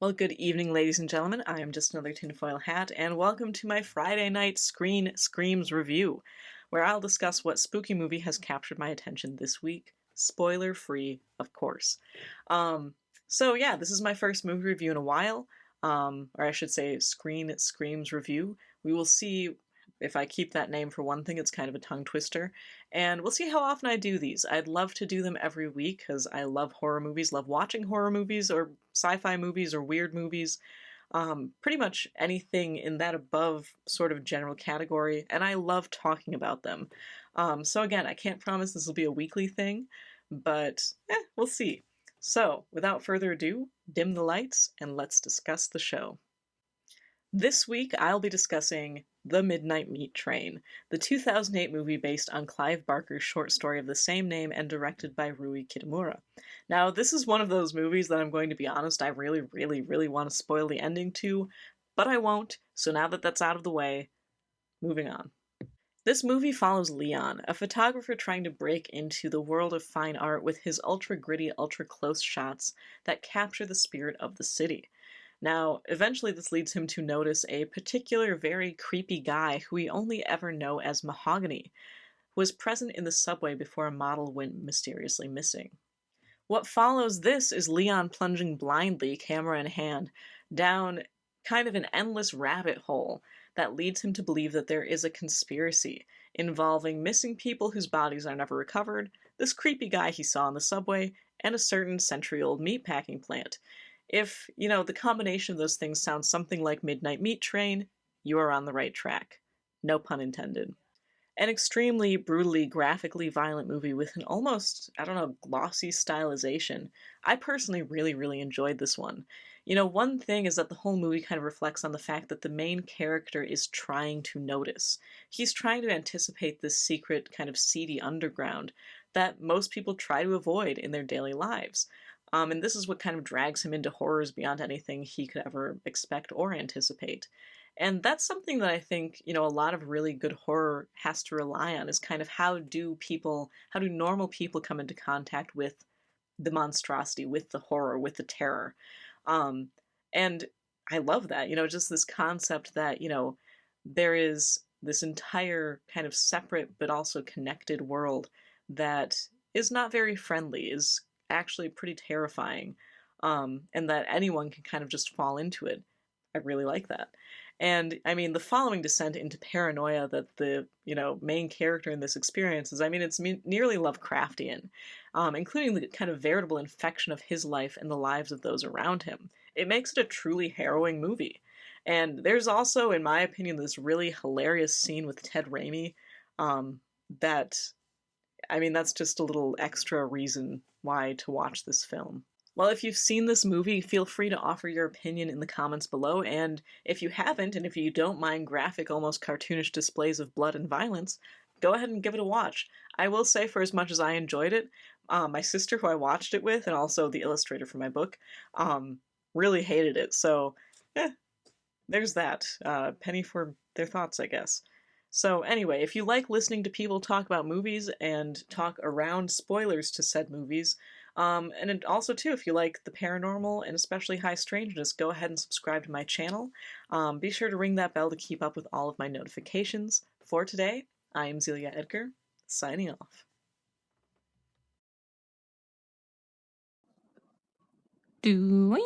Well, good evening, ladies and gentlemen. I am just another tinfoil hat, and welcome to my Friday night Screen Screams review, where I'll discuss what spooky movie has captured my attention this week. Spoiler free, of course. So this is my first movie review in a while, or I should say, Screen Screams review. We will see if I keep that name. For one thing, it's kind of a tongue twister, and we'll see how often I do these. I'd love to do them every week because I love horror movies, love watching horror movies or sci-fi movies or weird movies, pretty much anything in that above sort of general category, and I love talking about them. So again, I can't promise this will be a weekly thing, but we'll see. So, without further ado, dim the lights and let's discuss the show. This week, I'll be discussing The Midnight Meat Train, the 2008 movie based on Clive Barker's short story of the same name and directed by Rui Kitamura. Now, this is one of those movies that I'm going to be honest, I really want to spoil the ending to, but I won't, so now that that's out of the way, moving on. This movie follows Leon, a photographer trying to break into the world of fine art with his ultra gritty, ultra close shots that capture the spirit of the city. Now, eventually this leads him to notice a particular very creepy guy who we only ever know as Mahogany, who was present in the subway before a model went mysteriously missing. What follows this is Leon plunging blindly, camera in hand, down kind of an endless rabbit hole that leads him to believe that there is a conspiracy involving missing people whose bodies are never recovered, this creepy guy he saw in the subway, and a certain century-old meatpacking plant. If, the combination of those things sounds something like Midnight Meat Train, you are on the right track. No pun intended. An extremely brutally, graphically violent movie with an almost, glossy stylization. I personally really enjoyed this one. One thing is that the whole movie kind of reflects on the fact that the main character is trying to notice. He's trying to anticipate this secret, kind of seedy underground that most people try to avoid in their daily lives. And this is what kind of drags him into horrors beyond anything he could ever expect or anticipate. And that's something that I think, a lot of really good horror has to rely on is kind of how do normal people come into contact with the monstrosity, with the horror, with the terror. Um, and I love that, just this concept that, there is this entire kind of separate but also connected world that is not very friendly, is actually pretty terrifying, and that anyone can kind of just fall into it. I really like that. And I mean, the following descent into paranoia that the main character in this experiences, I mean, it's nearly Lovecraftian, including the kind of veritable infection of his life and the lives of those around him. It makes it a truly harrowing movie. And there's also, in my opinion, this really hilarious scene with Ted Raimi, that I mean, that's just a little extra reason why to watch this film. Well, if you've seen this movie, feel free to offer your opinion in the comments below, and if you haven't, and if you don't mind graphic, almost cartoonish displays of blood and violence, go ahead and give it a watch. I will say, for as much as I enjoyed it, my sister, who I watched it with, and also the illustrator for my book, really hated it, so, there's that. Penny for their thoughts, I guess. So anyway, if you like listening to people talk about movies and talk around spoilers to said movies, and also too, if you like the paranormal and especially high strangeness, go ahead and subscribe to my channel. Be sure to ring that bell to keep up with all of my notifications. For today, I am Zelia Edgar, signing off. Doing.